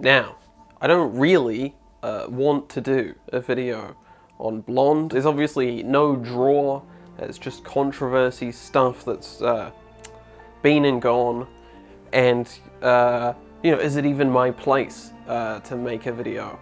Now, I don't really want to do a video on Blonde. There's obviously no draw, it's just controversy stuff that's been and gone, and you know, is it even my place to make a video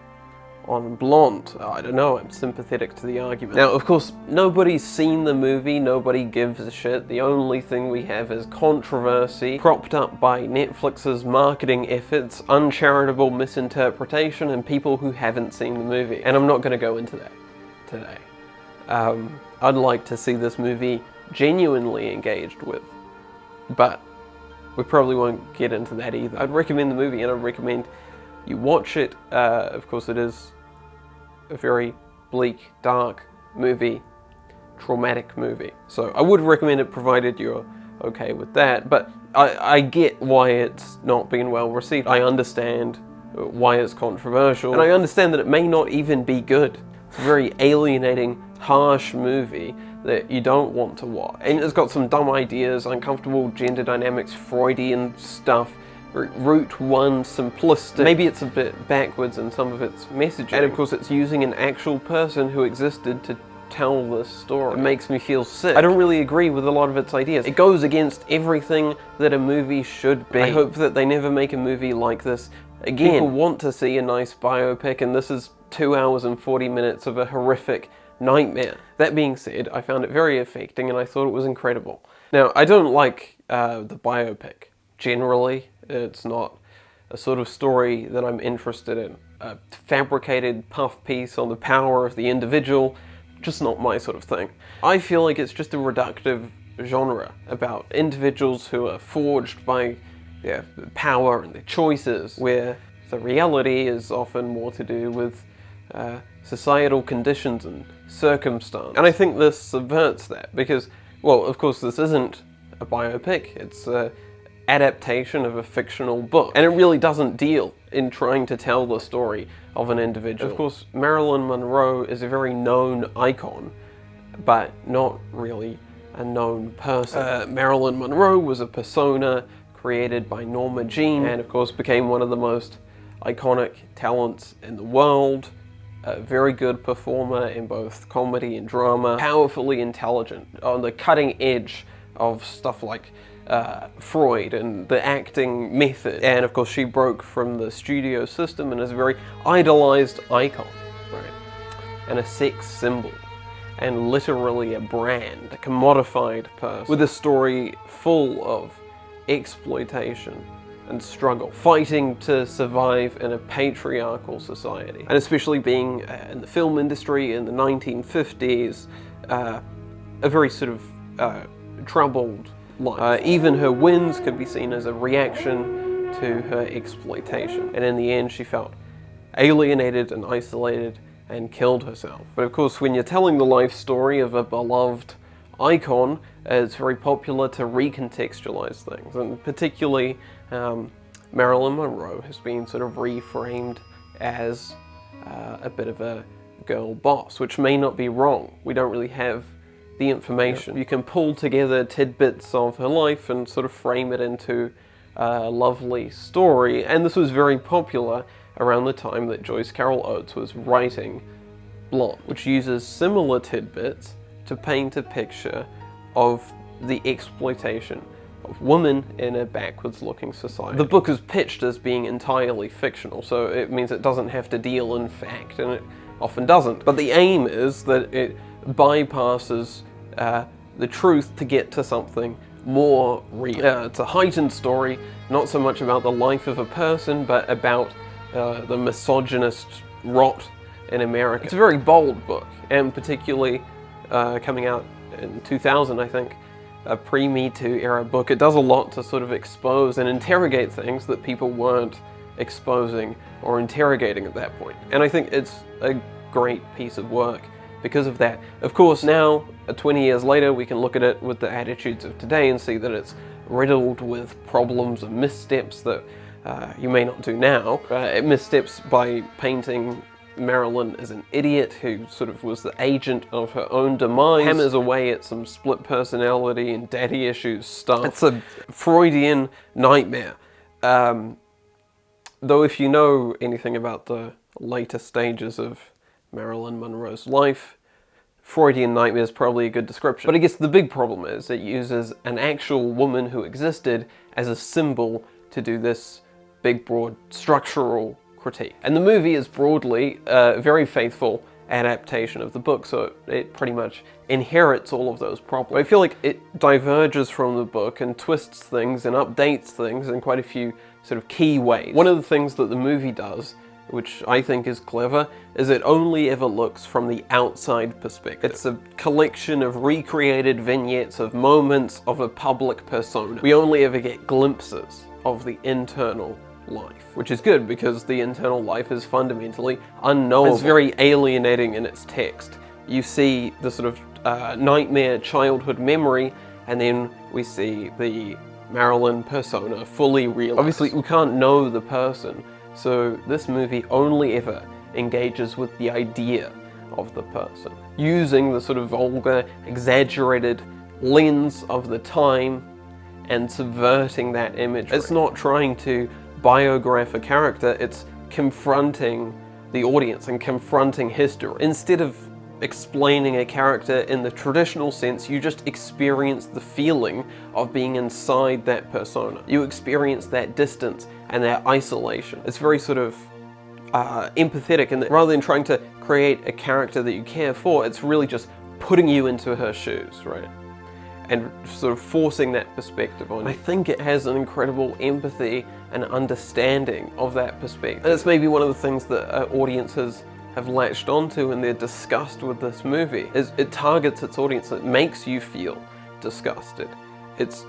on Blonde? I don't know, I'm sympathetic to the argument. Now, of course, nobody's seen the movie, nobody gives a shit. The only thing we have is controversy, propped up by Netflix's marketing efforts, uncharitable misinterpretation, and people who haven't seen the movie. And I'm not going to go into that today. I'd like to see this movie genuinely engaged with, but we probably won't get into that either. I'd recommend the movie, and I'd recommend you watch it. Of course, it is a very bleak, dark movie, traumatic movie. So I would recommend it provided you're okay with that, but I get why it's not been well received. I understand why it's controversial, and I understand that it may not even be good. It's a very alienating, harsh movie that you don't want to watch. And it's got some dumb ideas, uncomfortable gender dynamics, Freudian stuff, Route 1 simplistic. Maybe it's a bit backwards in some of its messaging. And of course it's using an actual person who existed to tell this story. It makes me feel sick. I don't really agree with a lot of its ideas. It goes against everything that a movie should be. I hope that they never make a movie like this again. People want to see a nice biopic, and this is 2 hours and 40 minutes of a horrific nightmare. That being said, I found it very affecting and I thought it was incredible. Now, I don't like the biopic generally. It's not a sort of story that I'm interested in. A fabricated puff piece on the power of the individual, just not my sort of thing. I feel like it's just a reductive genre about individuals who are forged by their power and their choices, where the reality is often more to do with societal conditions and circumstance. And I think this subverts that because, well, of course this isn't a biopic, it's a adaptation of a fictional book, and it really doesn't deal in trying to tell the story of an individual. Of course, Marilyn Monroe is a very known icon, but not really a known person. Marilyn Monroe was a persona created by Norma Jean, and of course became one of the most iconic talents in the world. A very good performer in both comedy and drama, powerfully intelligent, on the cutting edge of stuff like Freud and the acting method. And of course she broke from the studio system and is a very idolized icon, right? And a sex symbol, and literally a brand, a commodified person, with a story full of exploitation and struggle, fighting to survive in a patriarchal society. And especially being in the film industry in the 1950s, a very sort of troubled life. Even her wins could be seen as a reaction to her exploitation. And in the end, she felt alienated and isolated and killed herself. But of course, when you're telling the life story of a beloved icon, it's very popular to recontextualize things. And particularly, Marilyn Monroe has been sort of reframed as a bit of a girl boss, which may not be wrong. We don't really have the information. You can pull together tidbits of her life and sort of frame it into a lovely story, and this was very popular around the time that Joyce Carol Oates was writing Blonde, which uses similar tidbits to paint a picture of the exploitation of women in a backwards-looking society. The book is pitched as being entirely fictional, so it means it doesn't have to deal in fact, and it often doesn't. But the aim is that it bypasses the truth to get to something more real. It's a heightened story, not so much about the life of a person, but about the misogynist rot in America. It's a very bold book, and particularly coming out in 2000, I think, a pre-Me Too era book. It does a lot to sort of expose and interrogate things that people weren't exposing or interrogating at that point. And I think it's a great piece of work because of that. Of course, now, 20 years later, we can look at it with the attitudes of today and see that it's riddled with problems and missteps that you may not do now. It missteps by painting Marilyn as an idiot who sort of was the agent of her own demise, hammers away at some split personality and daddy issues stuff. It's a Freudian nightmare. Though if you know anything about the later stages of Marilyn Monroe's life, Freudian nightmare is probably a good description. But I guess the big problem is it uses an actual woman who existed as a symbol to do this big, broad, structural critique. And the movie is broadly a very faithful adaptation of the book, so it pretty much inherits all of those problems. I feel like it diverges from the book and twists things and updates things in quite a few sort of key ways. One of the things that the movie does, which I think is clever, is it only ever looks from the outside perspective. It's a collection of recreated vignettes of moments of a public persona. We only ever get glimpses of the internal life, which is good because the internal life is fundamentally unknowable. It's very alienating in its text. You see the sort of nightmare childhood memory, and then we see the Marilyn persona fully realized. Obviously, we can't know the person, so this movie only ever engages with the idea of the person, using the sort of vulgar, exaggerated lens of the time and subverting that image. It's not trying to biograph a character, it's confronting the audience and confronting history. Instead of explaining a character in the traditional sense, you just experience the feeling of being inside that persona. You experience that distance and that isolation. It's very sort of empathetic, and rather than trying to create a character that you care for, it's really just putting you into her shoes, right? And sort of forcing that perspective on you. I think it has an incredible empathy and understanding of that perspective. And it's maybe one of the things that audiences have latched onto in their disgust with this movie, is it targets its audience. It makes you feel disgusted. It's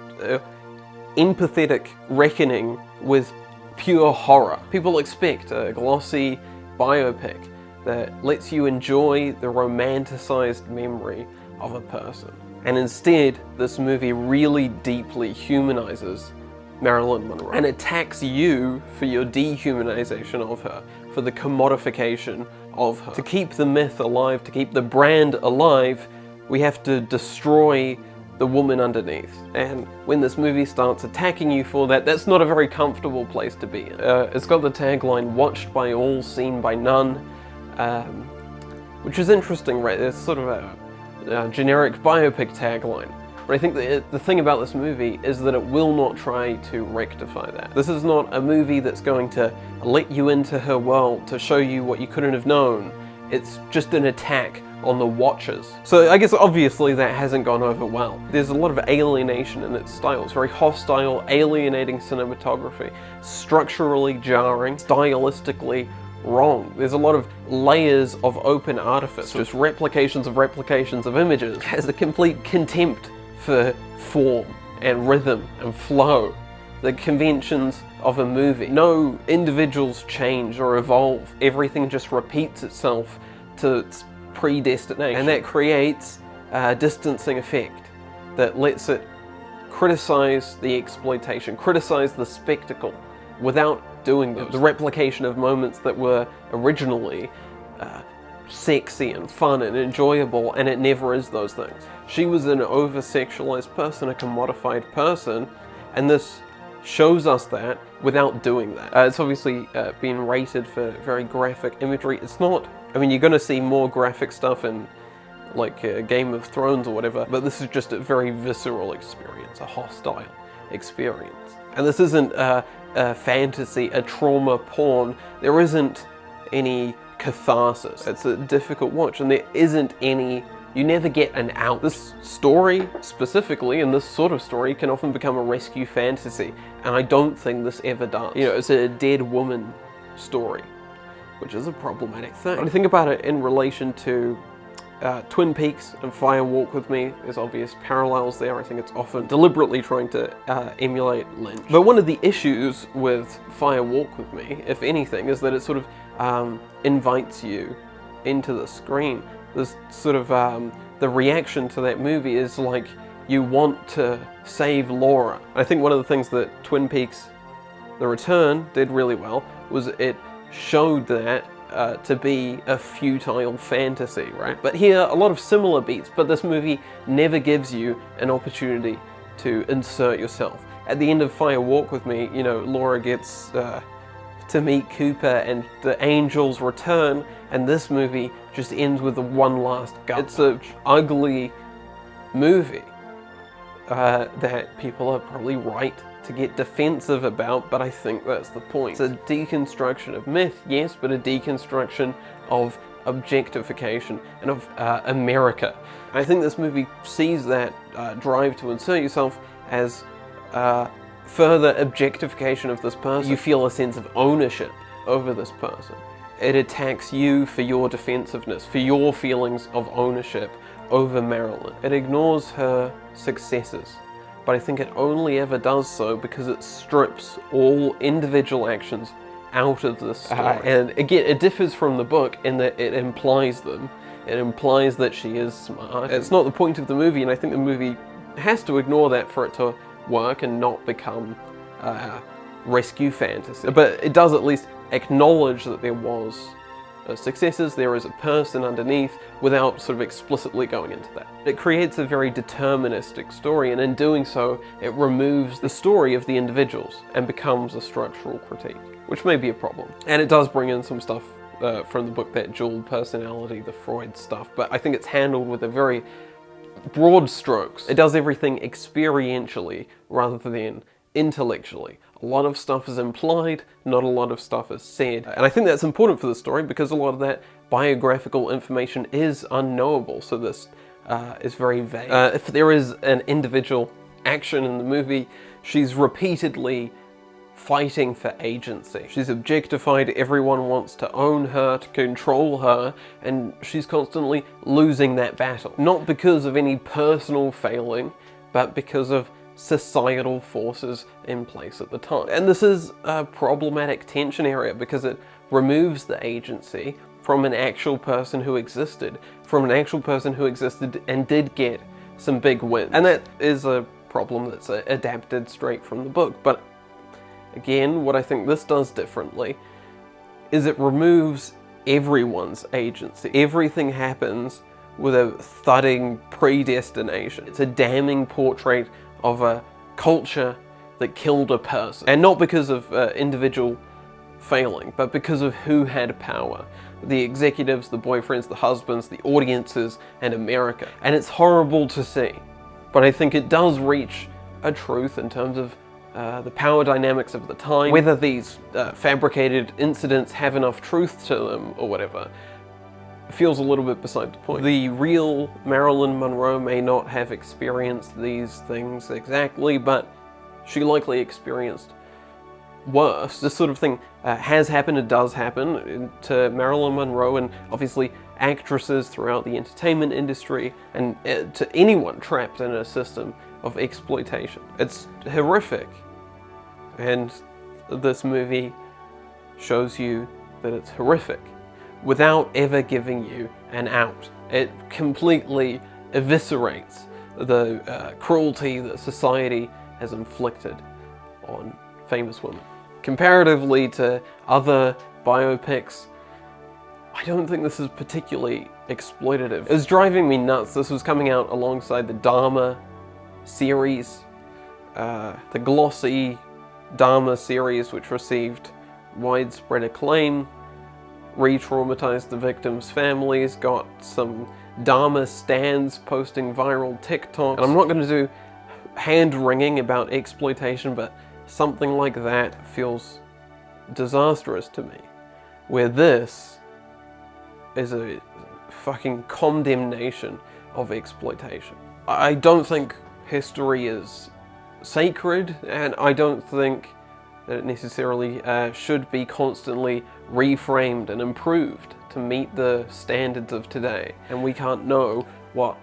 empathetic reckoning with pure horror. People expect a glossy biopic that lets you enjoy the romanticized memory of a person. And instead, this movie really deeply humanizes Marilyn Monroe and attacks you for your dehumanization of her, for the commodification of her. To keep the myth alive, to keep the brand alive, we have to destroy the woman underneath. And when this movie starts attacking you for that, that's not a very comfortable place to be in. It's got the tagline, "Watched by all, seen by none," which is interesting, right? It's sort of a generic biopic tagline. But I think the thing about this movie is that it will not try to rectify that. This is not a movie that's going to let you into her world to show you what you couldn't have known. It's just an attack on the watchers. So I guess obviously that hasn't gone over well. There's a lot of alienation in its style. It's very hostile, alienating cinematography, structurally jarring, stylistically wrong. There's a lot of layers of open artifice, just replications of images. It has a complete contempt for form and rhythm and flow, the conventions of a movie. No individuals change or evolve. Everything just repeats itself to its predestination. And that creates a distancing effect that lets it criticize the exploitation, criticize the spectacle without doing those. The replication of moments that were originally sexy and fun and enjoyable, and it never is those things. She was an over-sexualized person, a commodified person, and this shows us that without doing that. It's obviously been rated for very graphic imagery. It's not, I mean, you're going to see more graphic stuff in like Game of Thrones or whatever, but this is just a very visceral experience, a hostile experience. And this isn't a fantasy, a trauma porn. There isn't any catharsis. It's a difficult watch, and there isn't any, you never get an out. This story specifically, and this sort of story, can often become a rescue fantasy, and I don't think this ever does. You know, it's a dead woman story, which is a problematic thing. When I think about it in relation to Twin Peaks and Fire Walk With Me, there's obvious parallels there. I think it's often deliberately trying to emulate Lynch. But one of the issues with Fire Walk With Me, if anything, is that it sort of invites you into the screen. There's sort of, the reaction to that movie is like, you want to save Laura. I think one of the things that Twin Peaks The Return did really well was it showed that to be a futile fantasy, right? But here, a lot of similar beats, but this movie never gives you an opportunity to insert yourself. At the end of Fire Walk With Me, you know, Laura gets to meet Cooper and the angels return, and this movie just ends with the one last gut. It's an ugly movie that people are probably right to get defensive about, but I think that's the point. It's a deconstruction of myth, yes, but a deconstruction of objectification and of America. I think this movie sees that drive to insert yourself as further objectification of this person. You feel a sense of ownership over this person. It attacks you for your defensiveness, for your feelings of ownership over Marilyn. It ignores her successes, but I think it only ever does so because it strips all individual actions out of the story. And again, it differs from the book in that it implies them. It implies that she is smart. It's not the point of the movie, and I think the movie has to ignore that for it to work and not become rescue fantasy. But it does at least acknowledge that there was successes, there is a person underneath, without sort of explicitly going into that. It creates a very deterministic story, and in doing so, it removes the story of the individuals and becomes a structural critique, which may be a problem. And it does bring in some stuff from the book, that dual personality, the Freud stuff, but I think it's handled with a very broad strokes. It does everything experientially rather than intellectually. A lot of stuff is implied, not a lot of stuff is said. And I think that's important for the story because a lot of that biographical information is unknowable, so this is very vague. If there is an individual action in the movie, she's repeatedly fighting for agency. She's objectified, everyone wants to own her, to control her, and she's constantly losing that battle. Not because of any personal failing, but because of societal forces in place at the time. And this is a problematic tension area because it removes the agency from an actual person who existed, and did get some big wins. And that is a problem that's adapted straight from the book. But again, what I think this does differently is it removes everyone's agency. Everything happens with a thudding predestination. It's a damning portrait of a culture that killed a person. And not because of individual failing, but because of who had power. The executives, the boyfriends, the husbands, the audiences, and America. And it's horrible to see. But I think it does reach a truth in terms of the power dynamics of the time. Whether these fabricated incidents have enough truth to them or whatever feels a little bit beside the point. The real Marilyn Monroe may not have experienced these things exactly, but she likely experienced worse. This sort of thing has happened, it does happen to Marilyn Monroe and obviously actresses throughout the entertainment industry, and to anyone trapped in a system of exploitation. It's horrific, and this movie shows you that it's horrific without ever giving you an out. It completely eviscerates the cruelty that society has inflicted on famous women. Comparatively to other biopics, I don't think this is particularly exploitative. It was driving me nuts. This was coming out alongside the Dharma series, the glossy Dharma series, which received widespread acclaim, re-traumatized the victims' families, got some Dharma stans posting viral TikToks. And I'm not going to do hand-wringing about exploitation, but something like that feels disastrous to me. Where this is a fucking condemnation of exploitation. I don't think history is sacred, and I don't think that it necessarily should be constantly reframed and improved to meet the standards of today. And we can't know what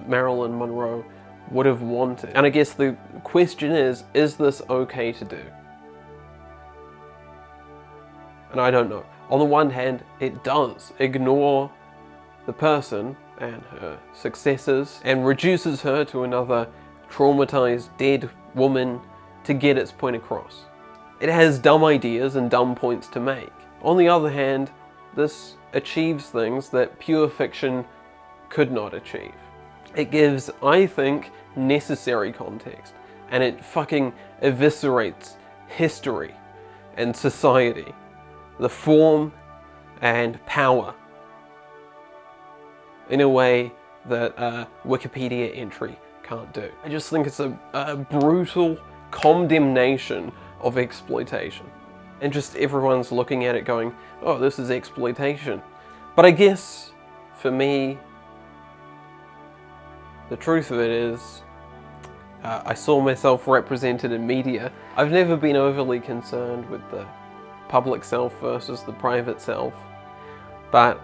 Marilyn Monroe would have wanted. And I guess the question is this okay to do? And I don't know. On the one hand, it does ignore the person and her successes and reduces her to another traumatized, dead woman to get its point across. It has dumb ideas and dumb points to make. On the other hand, this achieves things that pure fiction could not achieve. It gives, I think, necessary context, and it fucking eviscerates history and society, the form and power, in a way that a Wikipedia entry can't do. I just think it's a brutal condemnation of exploitation. And just everyone's looking at it going, oh, this is exploitation. But I guess, for me, the truth of it is, I saw myself represented in media. I've never been overly concerned with the public self versus the private self. But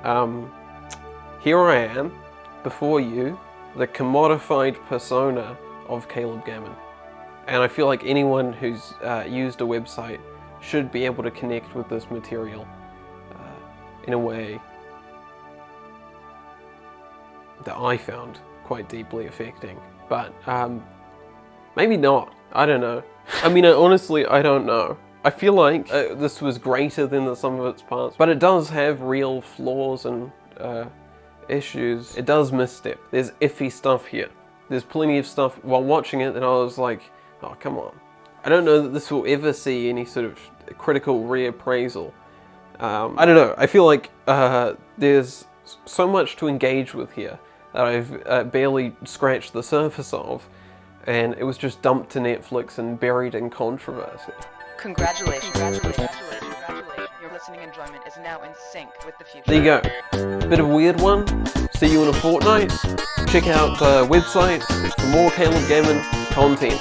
here I am, before you, the commodified persona of Caleb Gammon. And I feel like anyone who's used a website should be able to connect with this material in a way that I found quite deeply affecting. But maybe not. I don't know. I mean, honestly, I don't know. I feel like this was greater than the sum of its parts, but it does have real flaws and issues. It does misstep. There's iffy stuff here. There's plenty of stuff while watching it that I was like, oh, come on. I don't know that this will ever see any sort of critical reappraisal. I don't know. I feel like there's so much to engage with here that I've barely scratched the surface of, and it was just dumped to Netflix and buried in controversy. Congratulations. Your listening enjoyment is now in sync with the future. There you go. Bit of a weird one. See you in a fortnight. Check out the website for more Caleb Gammon content.